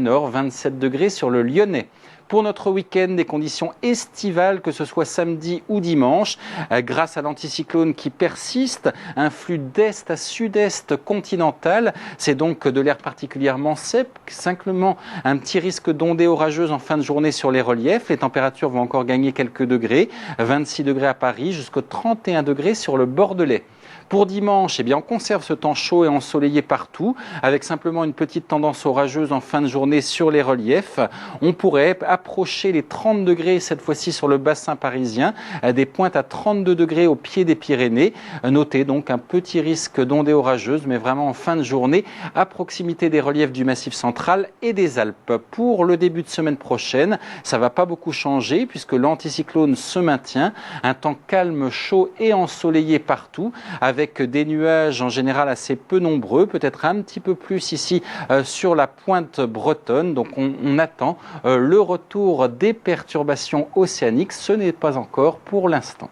Nord, 27 degrés sur le Lyonnais. Pour notre week-end, des conditions estivales, que ce soit samedi ou dimanche, grâce à l'anticyclone qui persiste, un flux d'est à sud-est continental. C'est donc de l'air particulièrement sec, simplement un petit risque d'ondées orageuses en fin de journée sur les reliefs. Les températures vont encore gagner quelques degrés, 26 degrés à Paris, jusqu'aux 31 degrés sur le Bordelais. Pour dimanche, on conserve ce temps chaud et ensoleillé partout, avec simplement une petite tendance orageuse en fin de journée sur les reliefs. On pourrait approcher les 30 degrés cette fois-ci sur le bassin parisien, des pointes à 32 degrés au pied des Pyrénées. Notez donc un petit risque d'ondées orageuses, mais vraiment en fin de journée, à proximité des reliefs du Massif central et des Alpes. Pour le début de semaine prochaine, ça ne va pas beaucoup changer, puisque l'anticyclone se maintient. Un temps calme, chaud et ensoleillé partout, avec des nuages en général assez peu nombreux, peut-être un petit peu plus ici sur la pointe bretonne. Donc on attend le retour des perturbations océaniques. Ce n'est pas encore pour l'instant.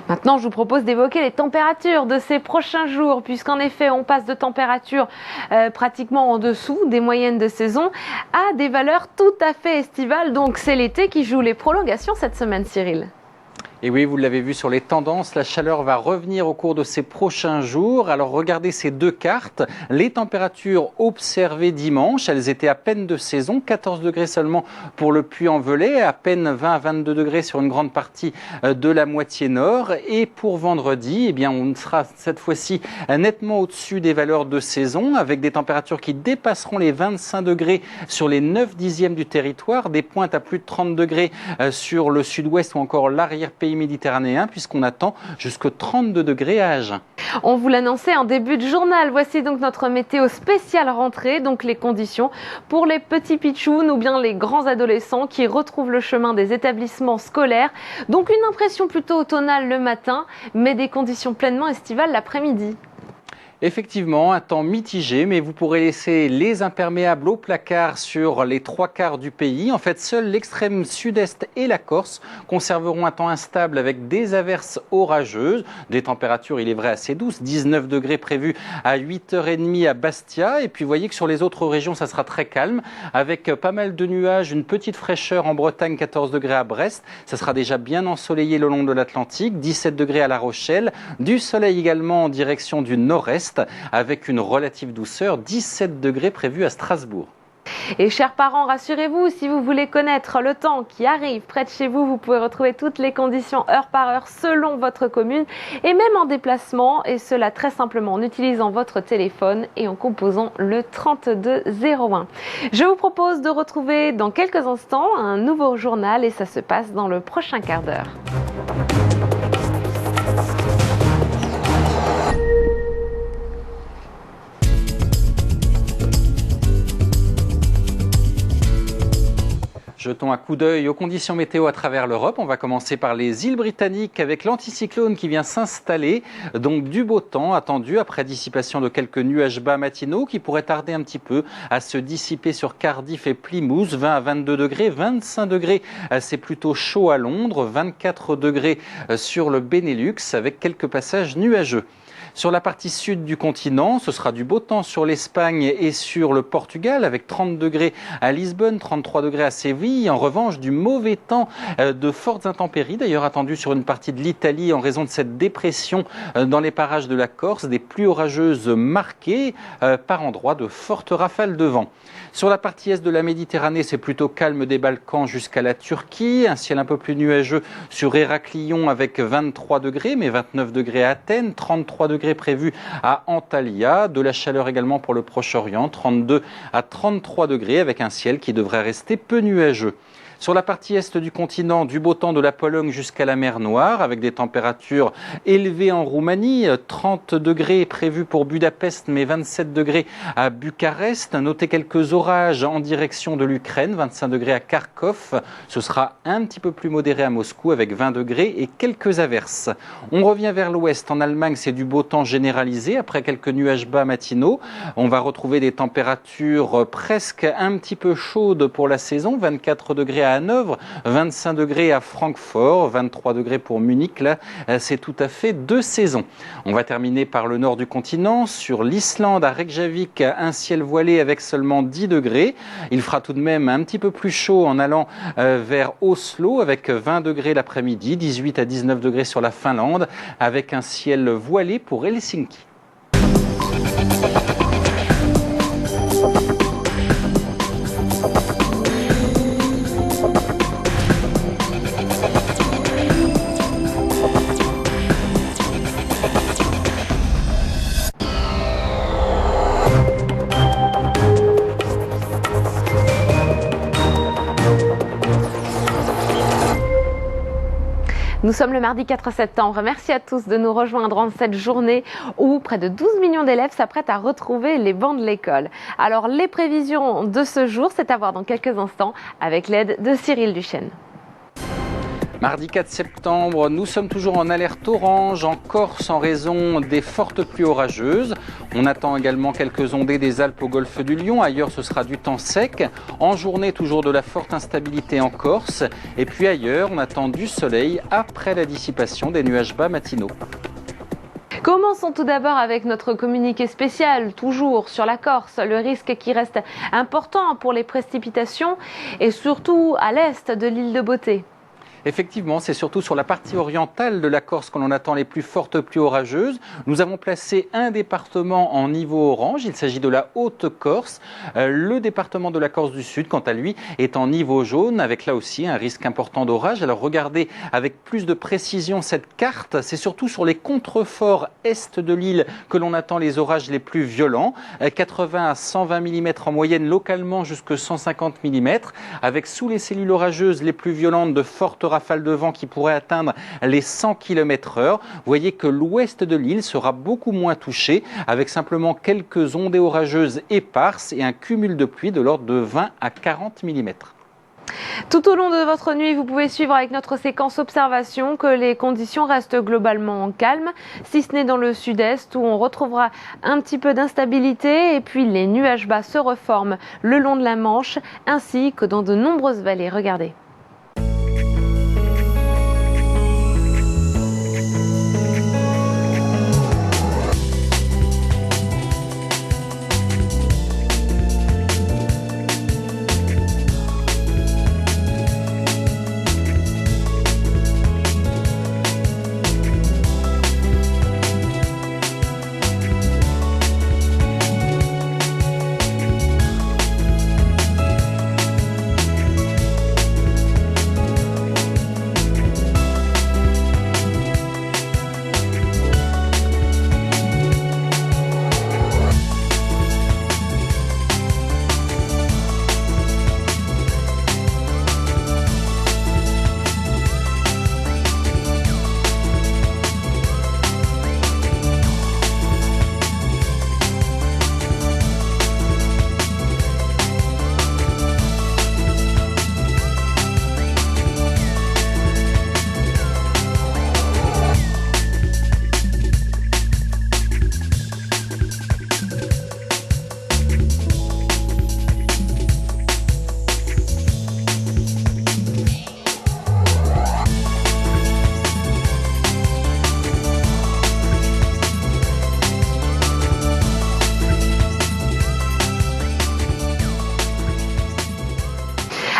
Maintenant, je vous propose d'évoquer les températures de ces prochains jours, puisqu'en effet, on passe de températures pratiquement en dessous des moyennes de saison à des valeurs tout à fait estivales. Donc c'est l'été qui joue les prolongations cette semaine, Cyril. Et oui, vous l'avez vu sur les tendances, la chaleur va revenir au cours de ces prochains jours. Alors regardez ces deux cartes. Les températures observées dimanche, elles étaient à peine de saison, 14 degrés seulement pour le Puy-en-Velay, à peine 20 à 22 degrés sur une grande partie de la moitié nord. Et pour vendredi, on sera cette fois-ci nettement au-dessus des valeurs de saison, avec des températures qui dépasseront les 25 degrés sur les 9 dixièmes du territoire, des pointes à plus de 30 degrés sur le sud-ouest ou encore l'arrière-pays méditerranéen, puisqu'on attend jusqu'à 32 degrés à Agen. On vous l'annonçait en début de journal. Voici donc notre météo spéciale rentrée, donc les conditions pour les petits pitchouns ou bien les grands adolescents qui retrouvent le chemin des établissements scolaires. Donc une impression plutôt automnale le matin, mais des conditions pleinement estivales l'après-midi. Effectivement, un temps mitigé, mais vous pourrez laisser les imperméables au placard sur les 3/4 du pays. En fait, seul l'extrême sud-est et la Corse conserveront un temps instable avec des averses orageuses. Des températures, il est vrai, assez douces. 19 degrés prévus à 8h30 à Bastia. Et puis, vous voyez que sur les autres régions, ça sera très calme, avec pas mal de nuages, une petite fraîcheur en Bretagne, 14 degrés à Brest. Ça sera déjà bien ensoleillé le long de l'Atlantique. 17 degrés à La Rochelle. Du soleil également en direction du nord-est, avec une relative douceur, 17 degrés prévus à Strasbourg. Et chers parents, rassurez-vous, si vous voulez connaître le temps qui arrive près de chez vous, vous pouvez retrouver toutes les conditions heure par heure selon votre commune et même en déplacement, et cela très simplement en utilisant votre téléphone et en composant le 3201. Je vous propose de retrouver dans quelques instants un nouveau journal et ça se passe dans le prochain quart d'heure. Jetons un coup d'œil aux conditions météo à travers l'Europe. On va commencer par les îles britanniques avec l'anticyclone qui vient s'installer. Donc du beau temps attendu après dissipation de quelques nuages bas matinaux qui pourraient tarder un petit peu à se dissiper sur Cardiff et Plymouth. 20 à 22 degrés, 25 degrés, c'est plutôt chaud à Londres, 24 degrés sur le Benelux avec quelques passages nuageux. Sur la partie sud du continent, ce sera du beau temps sur l'Espagne et sur le Portugal avec 30 degrés à Lisbonne, 33 degrés à Séville. En revanche, du mauvais temps, de fortes intempéries d'ailleurs attendues sur une partie de l'Italie en raison de cette dépression dans les parages de la Corse, des pluies orageuses marquées, par endroits de fortes rafales de vent. Sur la partie est de la Méditerranée, c'est plutôt calme des Balkans jusqu'à la Turquie. Un ciel un peu plus nuageux sur Héraclion avec 23 degrés, mais 29 degrés à Athènes, 33 degrés prévus à Antalya. De la chaleur également pour le Proche-Orient, 32 à 33 degrés avec un ciel qui devrait rester peu nuageux. Sur la partie est du continent, du beau temps de la Pologne jusqu'à la mer Noire, avec des températures élevées en Roumanie, 30 degrés prévus pour Budapest, mais 27 degrés à Bucarest. Notez quelques orages en direction de l'Ukraine, 25 degrés à Kharkov. Ce sera un petit peu plus modéré à Moscou, avec 20 degrés et quelques averses. On revient vers l'ouest. En Allemagne, c'est du beau temps généralisé après quelques nuages bas matinaux. On va retrouver des températures presque un petit peu chaudes pour la saison, 24 degrés à Hanovre, 25 degrés à Francfort, 23 degrés pour Munich. Là, c'est tout à fait deux saisons. On va terminer par le nord du continent, sur l'Islande, à Reykjavik, un ciel voilé avec seulement 10 degrés. Il fera tout de même un petit peu plus chaud en allant vers Oslo avec 20 degrés l'après-midi, 18 à 19 degrés sur la Finlande avec un ciel voilé pour Helsinki. Nous sommes le mardi 4 septembre. Merci à tous de nous rejoindre en cette journée où près de 12 millions d'élèves s'apprêtent à retrouver les bancs de l'école. Alors les prévisions de ce jour, c'est à voir dans quelques instants avec l'aide de Cyril Duchesne. Mardi 4 septembre, nous sommes toujours en alerte orange en Corse en raison des fortes pluies orageuses. On attend également quelques ondées des Alpes au golfe du Lion. Ailleurs, ce sera du temps sec. En journée, toujours de la forte instabilité en Corse. Et puis ailleurs, on attend du soleil après la dissipation des nuages bas matinaux. Commençons tout d'abord avec notre communiqué spécial, toujours sur la Corse, le risque qui reste important pour les précipitations et surtout à l'est de l'île de Beauté. Effectivement, c'est surtout sur la partie orientale de la Corse que l'on attend les plus fortes pluies orageuses. Nous avons placé un département en niveau orange, il s'agit de la Haute-Corse. Le département de la Corse du Sud, quant à lui, est en niveau jaune, avec là aussi un risque important d'orage. Alors regardez avec plus de précision cette carte, c'est surtout sur les contreforts est de l'île que l'on attend les orages les plus violents. 80 à 120 mm en moyenne, localement jusqu'à 150 mm, avec sous les cellules orageuses les plus violentes de fortes rafales de vent qui pourraient atteindre les 100 km/h. Vous voyez que l'ouest de l'île sera beaucoup moins touché, avec simplement quelques ondées orageuses éparses et un cumul de pluie de l'ordre de 20 à 40 mm. Tout au long de votre nuit, vous pouvez suivre avec notre séquence observation que les conditions restent globalement calmes, si ce n'est dans le sud-est où on retrouvera un petit peu d'instabilité et puis les nuages bas se reforment le long de la Manche ainsi que dans de nombreuses vallées. Regardez.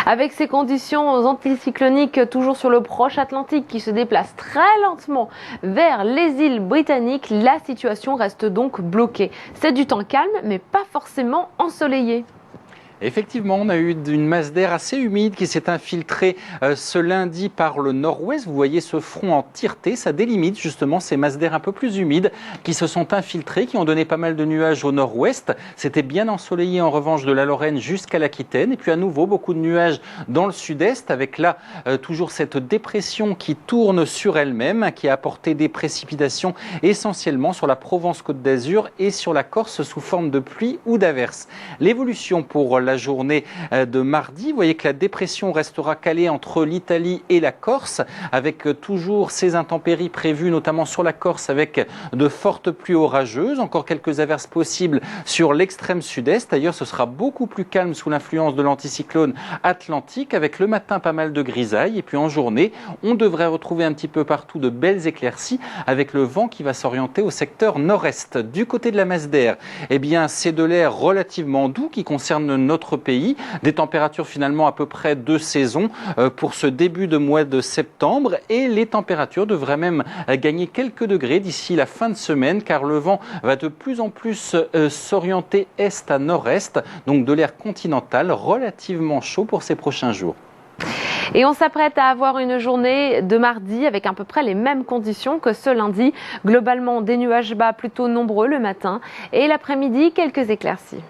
Avec ces conditions anticycloniques toujours sur le proche Atlantique qui se déplacent très lentement vers les îles britanniques, la situation reste donc bloquée. C'est du temps calme mais pas forcément ensoleillé. Effectivement, on a eu une masse d'air assez humide qui s'est infiltrée ce lundi par le nord-ouest. Vous voyez ce front en tireté, ça délimite justement ces masses d'air un peu plus humides qui se sont infiltrées, qui ont donné pas mal de nuages au nord-ouest. C'était bien ensoleillé en revanche de la Lorraine jusqu'à l'Aquitaine. Et puis à nouveau, beaucoup de nuages dans le sud-est avec là toujours cette dépression qui tourne sur elle-même, qui a apporté des précipitations essentiellement sur la Provence-Côte d'Azur et sur la Corse sous forme de pluie ou d'averses. L'évolution pour la la journée de mardi. Vous voyez que la dépression restera calée entre l'Italie et la Corse, avec toujours ces intempéries prévues, notamment sur la Corse, avec de fortes pluies orageuses. Encore quelques averses possibles sur l'extrême sud-est. Ailleurs, ce sera beaucoup plus calme sous l'influence de l'anticyclone atlantique, avec le matin pas mal de grisailles. Et puis en journée, on devrait retrouver un petit peu partout de belles éclaircies, avec le vent qui va s'orienter au secteur nord-est. Du côté de la masse d'air, eh bien, c'est de l'air relativement doux qui concerne notre pays. Des températures finalement à peu près de saison pour ce début de mois de septembre. Et les températures devraient même gagner quelques degrés d'ici la fin de semaine, car le vent va de plus en plus s'orienter est à nord-est, donc de l'air continental relativement chaud pour ces prochains jours. Et on s'apprête à avoir une journée de mardi avec à peu près les mêmes conditions que ce lundi. Globalement, des nuages bas plutôt nombreux le matin et l'après-midi, quelques éclaircies.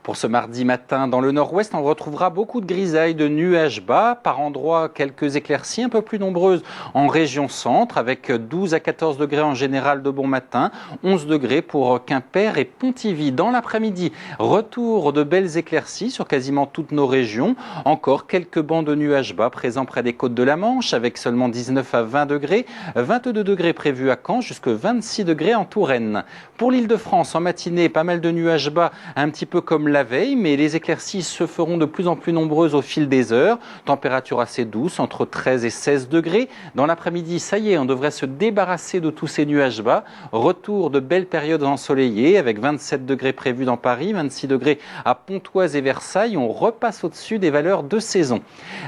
Pour ce mardi matin, dans le nord-ouest, on retrouvera beaucoup de grisailles, de nuages bas. Par endroits, quelques éclaircies un peu plus nombreuses en région centre, avec 12 à 14 degrés en général de bon matin, 11 degrés pour Quimper et Pontivy. Dans l'après-midi, retour de belles éclaircies sur quasiment toutes nos régions. Encore quelques bancs de nuages bas présents près des côtes de la Manche, avec seulement 19 à 20 degrés, 22 degrés prévus à Caen, jusqu'à 26 degrés en Touraine. Pour l'Île-de-France, en matinée, pas mal de nuages bas, un petit peu comme la veille, mais les éclaircies se feront de plus en plus nombreuses au fil des heures. Température assez douce, entre 13 et 16 degrés. Dans l'après-midi, ça y est, on devrait se débarrasser de tous ces nuages bas. Retour de belles périodes ensoleillées, avec 27 degrés prévus dans Paris, 26 degrés à Pontoise et Versailles. On repasse au-dessus des valeurs de saison.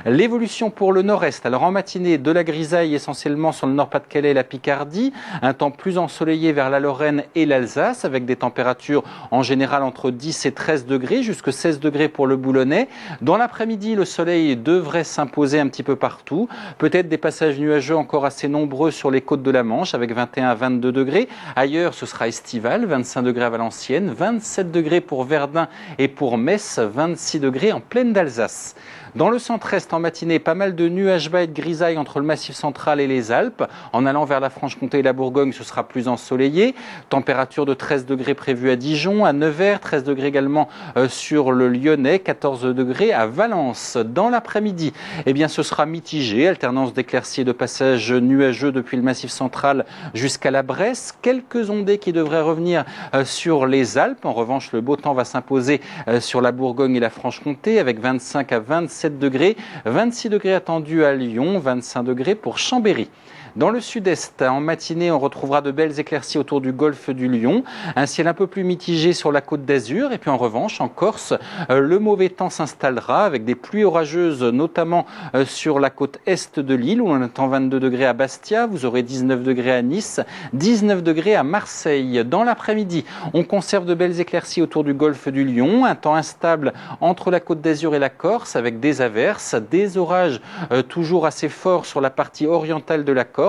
L'évolution pour le nord-est. Alors en matinée, de la grisaille essentiellement sur le Nord-Pas-de-Calais et la Picardie. Un temps plus ensoleillé vers la Lorraine et l'Alsace, avec des températures en général entre 10 et 13 degrés, jusqu'à 16 degrés pour le Boulonnais. Dans l'après-midi, le soleil devrait s'imposer un petit peu partout. Peut-être des passages nuageux encore assez nombreux sur les côtes de la Manche, avec 21 à 22 degrés. Ailleurs, ce sera estival, 25 degrés à Valenciennes, 27 degrés pour Verdun et pour Metz, 26 degrés en plaine d'Alsace. Dans le centre-est, en matinée, pas mal de nuages bas et de grisailles entre le Massif central et les Alpes. En allant vers la Franche-Comté et la Bourgogne, ce sera plus ensoleillé. Température de 13 degrés prévue à Dijon, à Nevers, 13 degrés également sur le Lyonnais, 14 degrés à Valence. Dans l'après-midi, eh bien, ce sera mitigé, alternance d'éclaircies et de passages nuageux depuis le Massif central jusqu'à la Bresse. Quelques ondées qui devraient revenir sur les Alpes. En revanche, le beau temps va s'imposer sur la Bourgogne et la Franche-Comté, avec 25 à 27 degrés, 26 degrés attendus à Lyon, 25 degrés pour Chambéry. Dans le sud-est, en matinée, on retrouvera de belles éclaircies autour du golfe du Lion. Un ciel un peu plus mitigé sur la côte d'Azur. Et puis en revanche, en Corse, le mauvais temps s'installera avec des pluies orageuses, notamment sur la côte est de l'île, où on attend 22 degrés à Bastia. Vous aurez 19 degrés à Nice, 19 degrés à Marseille. Dans l'après-midi, on conserve de belles éclaircies autour du golfe du Lion. Un temps instable entre la côte d'Azur et la Corse, avec des averses, des orages toujours assez forts sur la partie orientale de la Corse.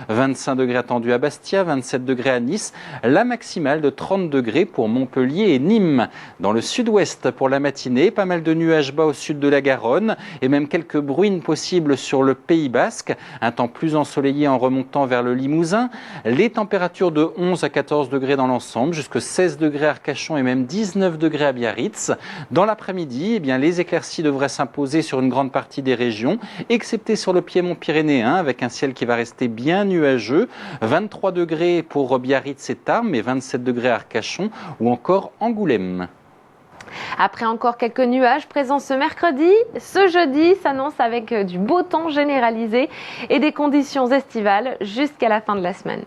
25 degrés attendus à Bastia, 27 degrés à Nice, la maximale de 30 degrés pour Montpellier et Nîmes. Dans le sud-ouest, pour la matinée, pas mal de nuages bas au sud de la Garonne et même quelques bruines possibles sur le Pays Basque. Un temps plus ensoleillé en remontant vers le Limousin. Les températures de 11 à 14 degrés dans l'ensemble, jusqu'à 16 degrés à Arcachon et même 19 degrés à Biarritz. Dans l'après-midi, eh bien, les éclaircies devraient s'imposer sur une grande partie des régions, excepté sur le piémont pyrénéen, avec un ciel qui va rester bien nuageux, 23 degrés pour Biarritz et Tarbes et 27 degrés à Arcachon ou encore Angoulême. Après encore quelques nuages présents ce mercredi, ce jeudi s'annonce avec du beau temps généralisé et des conditions estivales jusqu'à la fin de la semaine.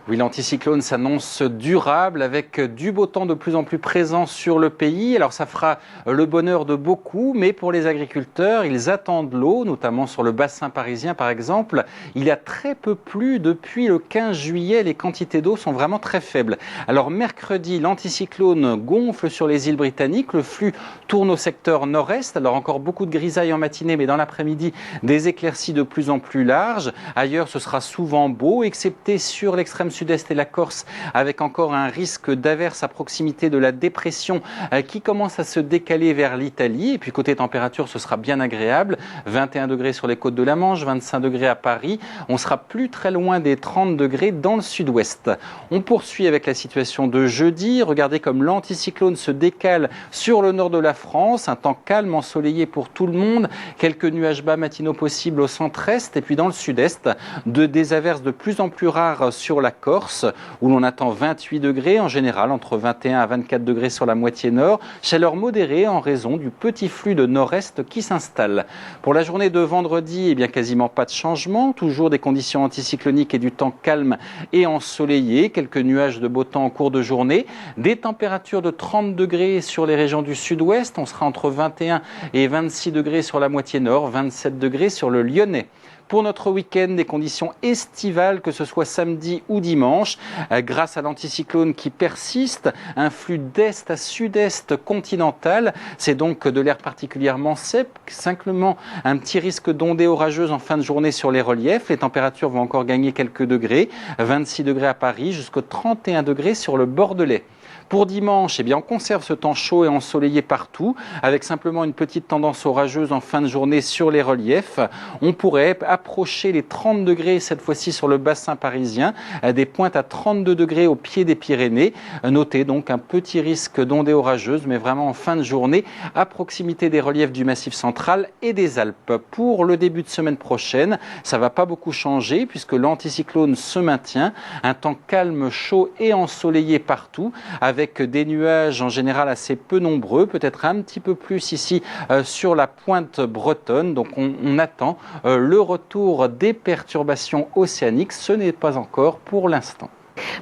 Oui, l'anticyclone s'annonce durable avec du beau temps de plus en plus présent sur le pays. Alors ça fera le bonheur de beaucoup, mais pour les agriculteurs, ils attendent l'eau, notamment sur le bassin parisien par exemple. Il a très peu plu depuis le 15 juillet, les quantités d'eau sont vraiment très faibles. Alors mercredi, l'anticyclone gonfle sur les îles britanniques, le flux tourne au secteur nord-est. Alors encore beaucoup de grisailles en matinée, mais dans l'après-midi, des éclaircies de plus en plus larges. Ailleurs, ce sera souvent beau, excepté sur l'extrême sud-est et la Corse, avec encore un risque d'averse à proximité de la dépression qui commence à se décaler vers l'Italie. Et puis côté température, ce sera bien agréable. 21 degrés sur les côtes de la Manche, 25 degrés à Paris. On sera plus très loin des 30 degrés dans le sud-ouest. On poursuit avec la situation de jeudi. Regardez comme l'anticyclone se décale sur le nord de la France. Un temps calme, ensoleillé pour tout le monde. Quelques nuages bas matinaux possibles au centre-est et puis dans le sud-est, des averses de plus en plus rares sur la Corse où l'on attend 28 degrés en général, entre 21 à 24 degrés sur la moitié nord. Chaleur modérée en raison du petit flux de nord-est qui s'installe. Pour la journée de vendredi, eh bien quasiment pas de changement, toujours des conditions anticycloniques et du temps calme et ensoleillé, quelques nuages de beau temps en cours de journée, des températures de 30 degrés sur les régions du sud-ouest, on sera entre 21 et 26 degrés sur la moitié nord, 27 degrés sur le Lyonnais. Pour notre week-end, des conditions estivales, que ce soit samedi ou dimanche, grâce à l'anticyclone qui persiste, un flux d'est à sud-est continental. C'est donc de l'air particulièrement sec, simplement un petit risque d'ondées orageuses en fin de journée sur les reliefs. Les températures vont encore gagner quelques degrés, 26 degrés à Paris, jusqu'aux 31 degrés sur le Bordelais. Pour dimanche, eh bien, on conserve ce temps chaud et ensoleillé partout, avec simplement une petite tendance orageuse en fin de journée sur les reliefs. On pourrait approcher les 30 degrés cette fois-ci sur le bassin parisien, des pointes à 32 degrés au pied des Pyrénées. Notez donc un petit risque d'ondées orageuses, mais vraiment en fin de journée, à proximité des reliefs du Massif central et des Alpes. Pour le début de semaine prochaine, ça ne va pas beaucoup changer puisque l'anticyclone se maintient. Un temps calme, chaud et ensoleillé partout, avec des nuages en général assez peu nombreux, peut-être un petit peu plus ici sur la pointe bretonne. Donc on attend le retour des perturbations océaniques. Ce n'est pas encore pour l'instant.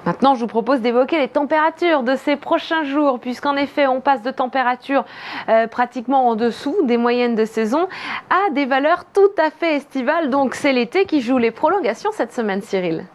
Maintenant, je vous propose d'évoquer les températures de ces prochains jours, puisqu'en effet, on passe de températures pratiquement en dessous des moyennes de saison à des valeurs tout à fait estivales. Donc c'est l'été qui joue les prolongations cette semaine, Cyril.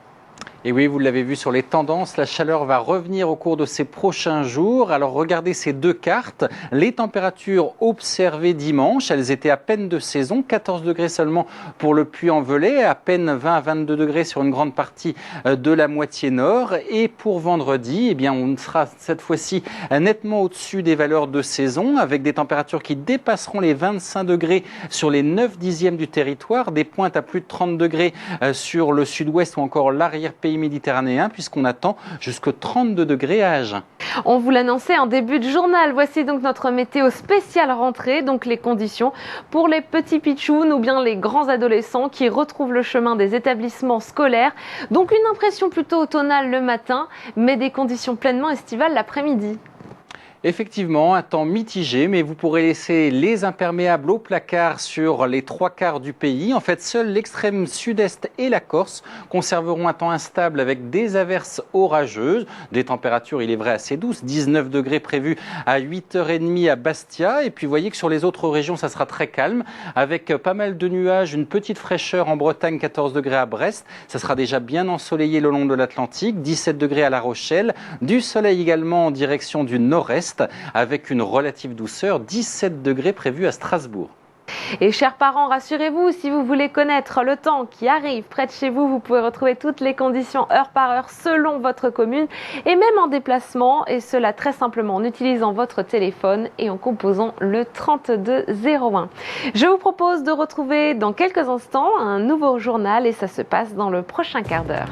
Et oui, vous l'avez vu sur les tendances, la chaleur va revenir au cours de ces prochains jours. Alors regardez ces deux cartes. Les températures observées dimanche, elles étaient à peine de saison, 14 degrés seulement pour le Puy-en-Velay, à peine 20 à 22 degrés sur une grande partie de la moitié nord. Et pour vendredi, eh bien, on sera cette fois-ci nettement au-dessus des valeurs de saison, avec des températures qui dépasseront les 25 degrés sur les 9 dixièmes du territoire, des pointes à plus de 30 degrés sur le sud-ouest ou encore l'arrière-pays méditerranéen, puisqu'on attend jusqu'à 32 degrés à Agen. On vous l'annonçait en début de journal. Voici donc notre météo spéciale rentrée, donc les conditions pour les petits pitchouns ou bien les grands adolescents qui retrouvent le chemin des établissements scolaires. Donc une impression plutôt automnale le matin, mais des conditions pleinement estivales l'après-midi. Effectivement, un temps mitigé, mais vous pourrez laisser les imperméables au placard sur les trois quarts du pays. En fait, seul l'extrême sud-est et la Corse conserveront un temps instable avec des averses orageuses. Des températures, il est vrai, assez douces. 19 degrés prévus à 8h30 à Bastia. Et puis, vous voyez que sur les autres régions, ça sera très calme, avec pas mal de nuages, une petite fraîcheur en Bretagne, 14 degrés à Brest. Ça sera déjà bien ensoleillé le long de l'Atlantique. 17 degrés à La Rochelle. Du soleil également en direction du nord-est, avec une relative douceur, 17 degrés prévus à Strasbourg. Et chers parents, rassurez-vous, si vous voulez connaître le temps qui arrive près de chez vous, vous pouvez retrouver toutes les conditions heure par heure selon votre commune et même en déplacement, et cela très simplement en utilisant votre téléphone et en composant le 3201. Je vous propose de retrouver dans quelques instants un nouveau journal et ça se passe dans le prochain quart d'heure.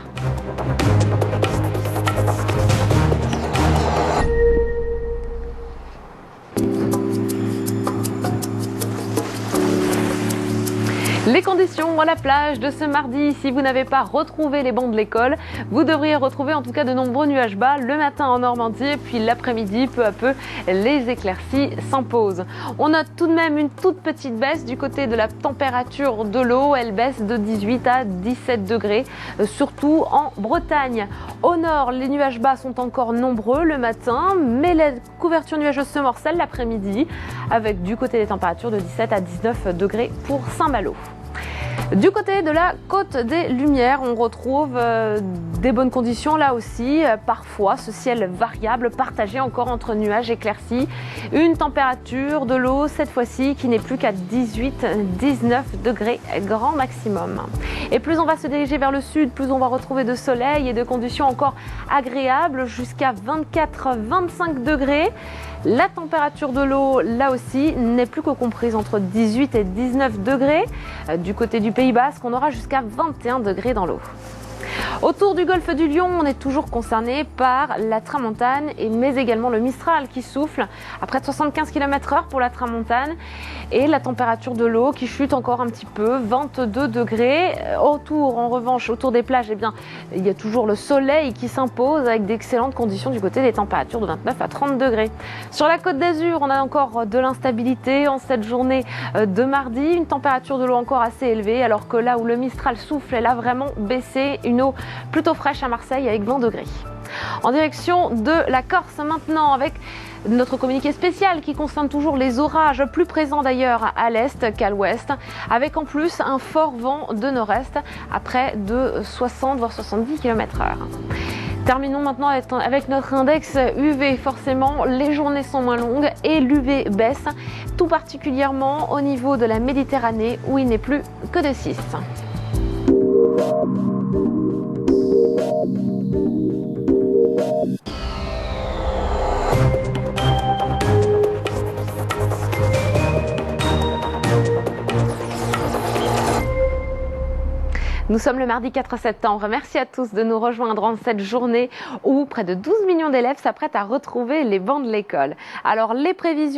Les conditions à la plage de ce mardi, si vous n'avez pas retrouvé les bancs de l'école, vous devriez retrouver en tout cas de nombreux nuages bas le matin en Normandie et puis l'après-midi, peu à peu, les éclaircies s'imposent. On note tout de même une toute petite baisse du côté de la température de l'eau. Elle baisse de 18 à 17 degrés, surtout en Bretagne. Au nord, les nuages bas sont encore nombreux le matin, mais la couverture nuageuse se morcelle l'après-midi, avec du côté des températures de 17 à 19 degrés pour Saint-Malo. Du côté de la Côte des Lumières, on retrouve des bonnes conditions là aussi. Parfois, ce ciel variable partagé encore entre nuages éclaircis. Une température de l'eau, cette fois-ci, qui n'est plus qu'à 18-19 degrés grand maximum. Et plus on va se diriger vers le sud, plus on va retrouver de soleil et de conditions encore agréables jusqu'à 24-25 degrés. La température de l'eau, là aussi, n'est plus que comprise entre 18 et 19 degrés. Du côté du Pays Basque, on aura jusqu'à 21 degrés dans l'eau. Autour du golfe du Lion, on est toujours concerné par la tramontane, mais également le Mistral qui souffle à près de 75 km/h pour la tramontane, et la température de l'eau qui chute encore un petit peu, 22 degrés. Autour, en revanche, autour des plages, eh bien, il y a toujours le soleil qui s'impose avec d'excellentes conditions du côté des températures de 29 à 30 degrés. Sur la Côte d'Azur, on a encore de l'instabilité en cette journée de mardi, une température de l'eau encore assez élevée, alors que là où le Mistral souffle, elle a vraiment baissé, une eau plutôt fraîche à Marseille avec 20 degrés. En direction de la Corse maintenant avec notre communiqué spécial qui concerne toujours les orages, plus présents d'ailleurs à l'est qu'à l'ouest, avec en plus un fort vent de nord-est à près de 60 voire 70 km/h. Terminons maintenant avec notre index UV. Forcément, les journées sont moins longues et l'UV baisse, tout particulièrement au niveau de la Méditerranée où il n'est plus que de 6. Nous sommes le mardi 4 septembre. Merci à tous de nous rejoindre en cette journée où près de 12 millions d'élèves s'apprêtent à retrouver les bancs de l'école. Alors, les prévisions